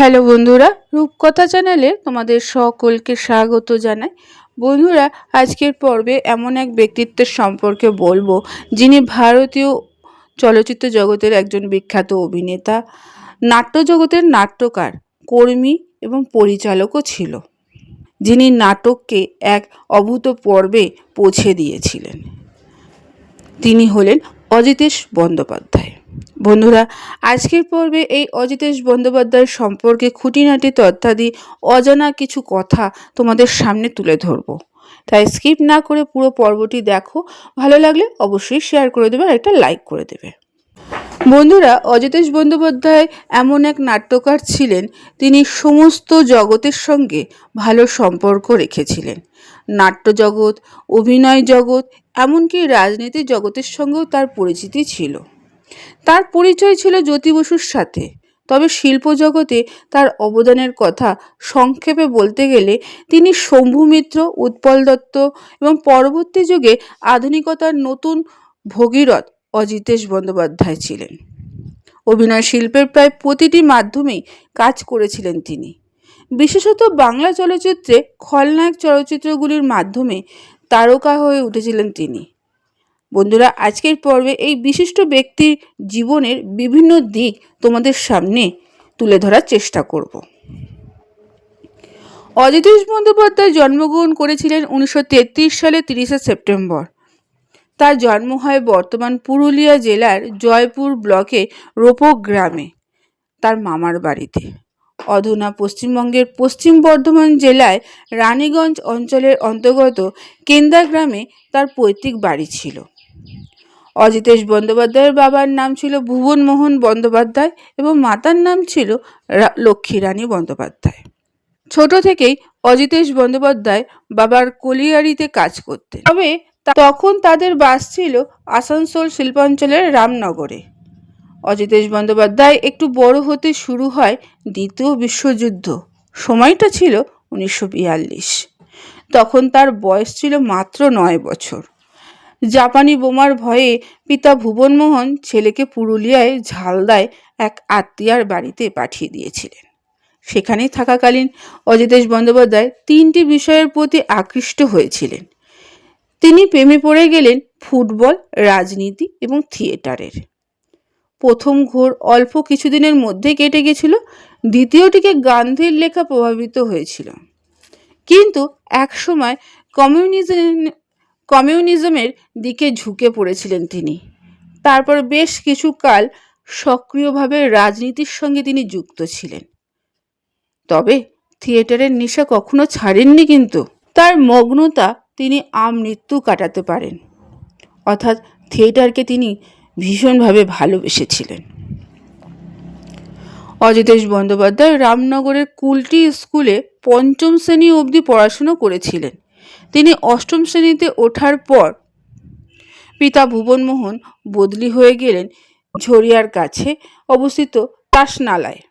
Hello বন্ধুরা, রূপকথা চ্যানেলে তোমাদের সকলকে স্বাগত জানাই। বন্ধুরা, আজকের পর্বে এমন এক ব্যক্তিত্বের সম্পর্কে বলবো যিনি ভারতীয় চলচ্চিত্র জগতের একজন বিখ্যাত অভিনেতা, নাট্য জগতের নাট্যকার, কর্মী এবং পরিচালকও ছিল, যিনি নাটককে এক অভূতপূর্বে পৌঁছে দিয়েছিলেন। তিনি হলেন অজিতেশ বন্দ্যোপাধ্যায়। বন্ধুরা, আজকের পর্বে এই অজিতেশ বন্দ্যোপাধ্যায়ের সম্পর্কে খুঁটিনাটি তথ্যাদি অজানা কিছু কথা তোমাদের সামনে তুলে ধরব। তাই স্কিপ না করে পুরো পর্বটি দেখো। ভালো লাগলে অবশ্যই শেয়ার করে দেবে আর একটা লাইক করে দেবে। বন্ধুরা, অজিতেশ বন্দ্যোপাধ্যায় এমন এক নাট্যকার ছিলেন, তিনি সমস্ত জগতের সঙ্গে ভালো সম্পর্ক রেখেছিলেন। নাট্য জগৎ, অভিনয় জগৎ, এমনকি রাজনীতি জগতের সঙ্গেও তার পরিচিতি ছিল। তার পরিচয় ছিল জ্যোতি বসুর সাথে। তবে শিল্প জগতে তার অবদানের কথা সংক্ষেপে বলতে গেলে তিনি শম্ভু মিত্র, উৎপল দত্ত এবং পরবর্তী যুগে আধুনিকতার নতুন ভগীরথ অজিতেশ বন্দ্যোপাধ্যায় ছিলেন। অভিনয় শিল্পের প্রায় প্রতিটি মাধ্যমেই কাজ করেছিলেন তিনি। বিশেষত বাংলা চলচ্চিত্রে খলনায়ক চলচ্চিত্রগুলির মাধ্যমে তারকা হয়ে উঠেছিলেন তিনি। বন্ধুরা, আজকের পর্বে এই বিশিষ্ট ব্যক্তির জীবনের বিভিন্ন দিক তোমাদের সামনে তুলে ধরার চেষ্টা করব। অজিতেশ বন্দ্যোপাধ্যায় জন্মগ্রহণ করেছিলেন 1933 সালে 30 সেপ্টেম্বর। তার জন্ম হয় বর্তমান পুরুলিয়া জেলার জয়পুর ব্লকে রোপক গ্রামে, তার মামার বাড়িতে। অধুনা পশ্চিমবঙ্গের পশ্চিম বর্ধমান জেলায় রানীগঞ্জ অঞ্চলের অন্তর্গত কেন্দা গ্রামে তার পৈতৃক বাড়ি ছিল। অজিতেশ বন্দ্যোপাধ্যায়ের বাবার নাম ছিল ভুবন মোহন বন্দ্যোপাধ্যায় এবং মাতার নাম ছিল লক্ষ্মীরানী বন্দ্যোপাধ্যায়। ছোট থেকেই অজিতেশ বন্দ্যোপাধ্যায় বাবার কলিয়ারিতে কাজ করতেন। তবে তখন তাদের বাস ছিল আসানসোল শিল্পাঞ্চলের রামনগরে। অজিতেশ বন্দ্যোপাধ্যায় একটু বড় হতে শুরু হয় দ্বিতীয় বিশ্বযুদ্ধ। সময়টা ছিল 1942। তখন তার বয়স ছিল মাত্র 9 বছর। জাপানি বোমার ভয়ে পিতা ভুবনমোহন ছেলেকে পুরুলিয়ায় ঝালদায় এক আত্মীয়ার বাড়িতে পাঠিয়ে দিয়েছিলেন। সেখানেই থাকাকালীন অজিতেশ বন্দ্যোপাধ্যায় 3টি বিষয়ের প্রতি আকৃষ্ট হয়েছিলেন। তিনি প্রেমে পড়ে গেলেন ফুটবল, রাজনীতি এবং থিয়েটারের। প্রথম ঘোর অল্প কিছুদিনের মধ্যে কেটে গেছিল। দ্বিতীয়টিকে গান্ধীর লেখা প্রভাবিত হয়েছিল, কিন্তু একসময় কমিউনিজমের দিকে ঝুঁকে পড়েছিলেন তিনি। তারপর বেশ কিছু কাল সক্রিয়ভাবে রাজনীতির সঙ্গে তিনি যুক্ত ছিলেন। তবে থিয়েটারের নেশা কখনো ছাড়েননি। কিন্তু তার মগ্নতা তিনি আমৃত্যু কাটাতে পারেন, অর্থাৎ থিয়েটারকে তিনি ভীষণভাবে ভালোবেসেছিলেন। অজিতেশ বন্দ্যোপাধ্যায় রামনগরের কুলটি স্কুলে 5ম শ্রেণী অবধি পড়াশুনো করেছিলেন। তিনি 8ম শ্রেণীতে ওঠার পর পিতা ভুবনমোহন বদলি হয়ে গেলেন ঝরিয়ার কাছে অবস্থিত তাসনালায়।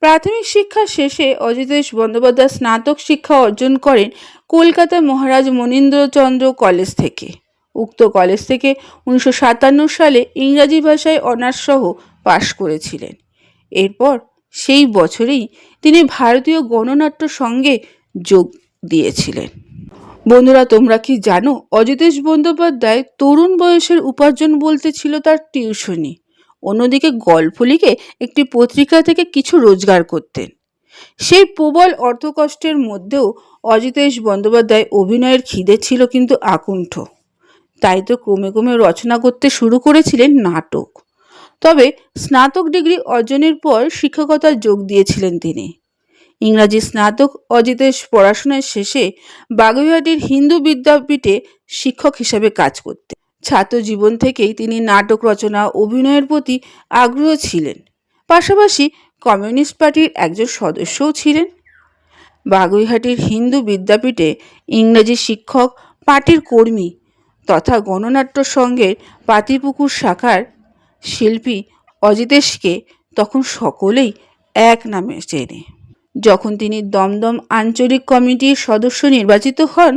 প্রাথমিক শিক্ষা শেষে অজিতেশ বন্দ্যোপাধ্যায় স্নাতক শিক্ষা অর্জন করেন কলকাতা মহারাজ মনীন্দ্রচন্দ্র কলেজ থেকে। উক্ত কলেজ থেকে 1957 সালে ইংরাজি ভাষায় অনার্স সহ পাশ করেছিলেন। এরপর সেই বছরেই তিনি ভারতীয় গণনাট্য সঙ্গে যোগ দিয়েছিলেন। বন্ধুরা, তোমরা কি জানো অজিতেশ বন্দ্যোপাধ্যায় তরুণ বয়সের উপার্জন বলতে ছিল তার টিউশনি। অন্যদিকে গল্প লিখে একটি পত্রিকা থেকে কিছু রোজগার করতেন। সেই প্রবল অর্থকষ্টের মধ্যেও অজিতেশ বন্দ্যোপাধ্যায় অভিনয়ের খিদে ছিল কিন্তু আকুণ্ঠ। তাই তো ক্রমে ক্রমে রচনা করতে শুরু করেছিলেন নাটক। তবে স্নাতক ডিগ্রি অর্জনের পর শিক্ষকতায় যোগ দিয়েছিলেন তিনি। ইংরাজি স্নাতক অজিতেশ পড়াশোনার শেষে বাগুইআটির হিন্দু বিদ্যাপীঠে শিক্ষক হিসেবে কাজ করতেন। ছাত্র জীবন থেকেই তিনি নাটক রচনা, অভিনয়ের প্রতি আগ্রহ ছিলেন। পাশাপাশি কমিউনিস্ট পার্টির একজন সদস্যও ছিলেন। বাগুইআটির হিন্দু বিদ্যাপীঠে ইংরেজি শিক্ষক, পার্টির কর্মী তথা গণনাট্য সংঘের পাতিপুকুর শাখার শিল্পী অজিতেশকে তখন সকলেই এক নামে চেনে। যখন তিনি দমদম আঞ্চলিক কমিটির সদস্য নির্বাচিত হন,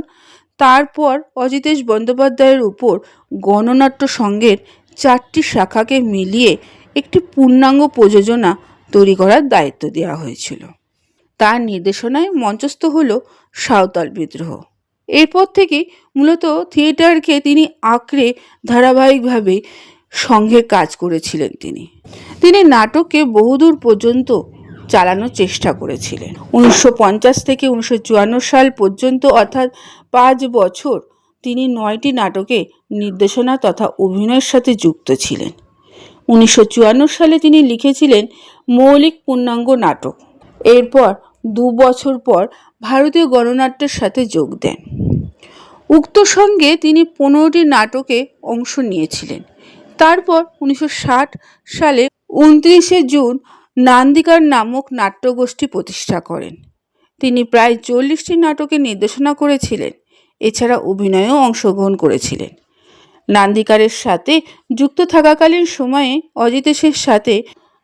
তারপর অজিতেশ বন্দ্যোপাধ্যায়ের উপর গণনাট্য সংঘের 4টি শাখাকে মিলিয়ে একটি পূর্ণাঙ্গ প্রযোজনা তৈরি করার দায়িত্ব দেওয়া হয়েছিল। তার নির্দেশনায় মঞ্চস্থ হলো সাঁওতাল বিদ্রোহ। এরপর থেকে মূলত থিয়েটারকে তিনি আঁকড়ে ধারাবাহিকভাবে সঙ্গে কাজ করেছিলেন। তিনি নাটককে বহুদূর পর্যন্ত চালানোর চেষ্টা করেছিলেন। 1950 থেকে 1954 সাল পর্যন্ত অর্থাৎ 5 বছর তিনি 9টি নাটকে নির্দেশনা তথা অভিনয়ের সাথে যুক্ত ছিলেন। 1954 সালে তিনি লিখেছিলেন মৌলিক পূর্ণাঙ্গ নাটক। এরপর 2 বছর পর ভারতীয় গণনাট্যের সাথে যোগ দেন। উক্ত সঙ্গে তিনি 15টি নাটকে অংশ নিয়েছিলেন। তারপর 1960 সালে 29শে জুন নান্দিকার নামক নাট্যগোষ্ঠী প্রতিষ্ঠা করেন। তিনি প্রায় 40টি নাটকে নির্দেশনা করেছিলেন, এছাড়া অভিনয়েও অংশগ্রহণ করেছিলেন। নান্দিকারের সাথে যুক্ত থাকাকালীন সময়ে অজিতেশের সাথে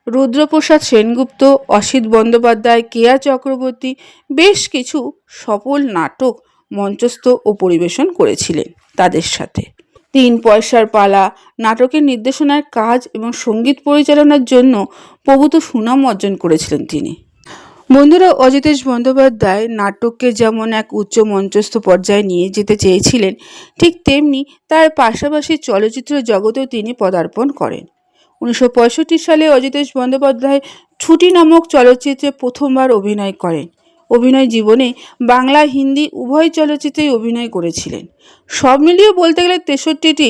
রুদ্রপ্রসাদ সেনগুপ্ত, অসিত বন্দ্যোপাধ্যায়, কেয়া চক্রবর্তী বেশ কিছু সফল নাটক মঞ্চস্থ ও পরিবেশন করেছিলেন। তাদের সাথে 3 পয়সার পালা নাটকের নির্দেশনার কাজ এবং সঙ্গীত পরিচালনার জন্য প্রভূত সুনাম অর্জন করেছিলেন তিনি। বন্ধুরা, অজিতেশ বন্দ্যোপাধ্যায় নাটককে যেমন এক উচ্চ মঞ্চস্থ পর্যায়ে নিয়ে যেতে চেয়েছিলেন, ঠিক তেমনি তার পাশাপাশি চলচ্চিত্র জগতেও তিনি পদার্পণ করেন। 1965 সালে অজিতেশ বন্দ্যোপাধ্যায় ছুটি নামক চলচ্চিত্রে প্রথমবার অভিনয় করেন। অভিনয় জীবনে বাংলা হিন্দি উভয় চলচ্চিত্রেই অভিনয় করেছিলেন। সব মিলিয়ে বলতে গেলে 63টি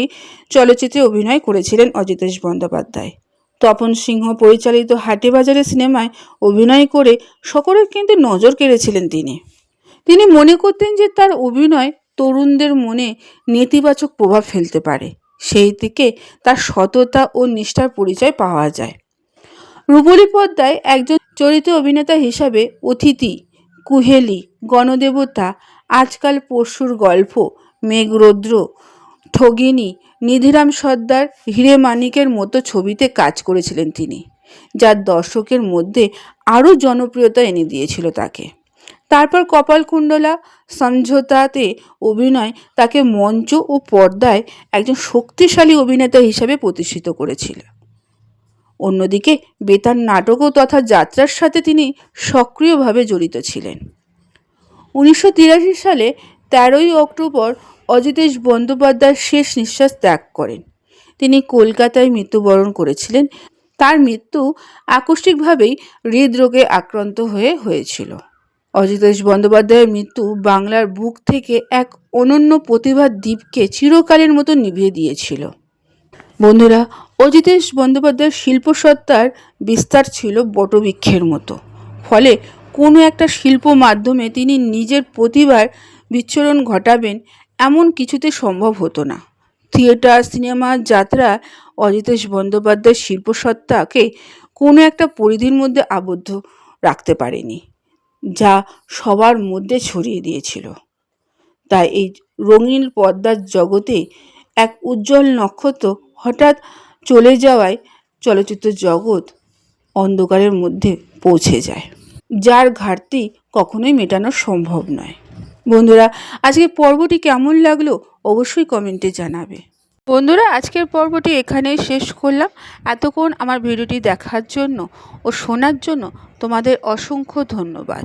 চলচ্চিত্রে অভিনয় করেছিলেন অজিতেশ বন্দ্যোপাধ্যায়। তপন সিংহ পরিচালিত হাটেবাজারে সিনেমায় অভিনয় করে সকলের কিন্তু নজর কেড়েছিলেন তিনি মনে করতেন যে তার অভিনয় তরুণদের মনে নেতিবাচক প্রভাব ফেলতে পারে। সেই থেকে তার সততা ও নিষ্ঠার পরিচয় পাওয়া যায়। রূপলী পর্দায় একজন চরিত্র অভিনেতা হিসাবে অতিথি, কুহেলি, গণদেবতা, আজকাল পরশুর গল্প, মেঘরৌদ্র, ঠগিনী, নিধিরাম সর্দার, হিরে মানিকের মতো ছবিতে কাজ করেছিলেন তিনি, যা দর্শকের মধ্যে আরও জনপ্রিয়তা এনে দিয়েছিল তাকে। তারপর কপালকুণ্ডলা, সমঝোতাতে অভিনয় তাকে মঞ্চ ও পর্দায় একজন শক্তিশালী অভিনেতা হিসাবে প্রতিষ্ঠিত করেছিল। অন্যদিকে বেতার নাটকও তথা যাত্রার সাথে তিনি সক্রিয়ভাবে জড়িত ছিলেন। 1983 সালে 13ই অক্টোবর অজিতেশ বন্দ্যোপাধ্যায় শেষ নিঃশ্বাস ত্যাগ করেন। তিনি কলকাতায় মৃত্যুবরণ করেছিলেন। তার মৃত্যু আকস্মিকভাবেই হৃদরোগে আক্রান্ত হয়েছিল। অজিতেশ বন্দ্যোপাধ্যায়ের মৃত্যু বাংলার বুক থেকে এক অনন্য প্রতিভার দ্বীপকে চিরকালের মতো নিভিয়ে দিয়েছিল। বন্ধুরা, অজিতেশ বন্দ্যোপাধ্যায়ের শিল্পসত্তার বিস্তার ছিল বটবৃক্ষের মতো। ফলে কোনো একটা শিল্প মাধ্যমে তিনি নিজের প্রতিভার বিচ্ছুরণ ঘটাবেন এমন কিছুতে সম্ভব হতো না। থিয়েটার, সিনেমা, যাত্রা অজিতেশ বন্দ্যোপাধ্যায়ের শিল্পসত্তাকে কোনো একটা পরিধির মধ্যে আবদ্ধ রাখতে পারেনি, যা সবার মধ্যে ছড়িয়ে দিয়েছিল। তাই এই রঙিন পর্দার জগতে এক উজ্জ্বল নক্ষত্র হঠাৎ চলে যাওয়ায় চলচ্চিত্র জগৎ অন্ধকারের মধ্যে পৌঁছে যায়, যার ঘাটতি কখনোই মেটানো সম্ভব নয়। বন্ধুরা, আজকের পর্বটি কেমন লাগলো অবশ্যই কমেন্টে জানাবে। বন্ধুরা, আজকের পর্বটি এখানেই শেষ করলাম। এতক্ষণ আমার ভিডিওটি দেখার জন্য ও শোনার জন্য তোমাদের অসংখ্য ধন্যবাদ।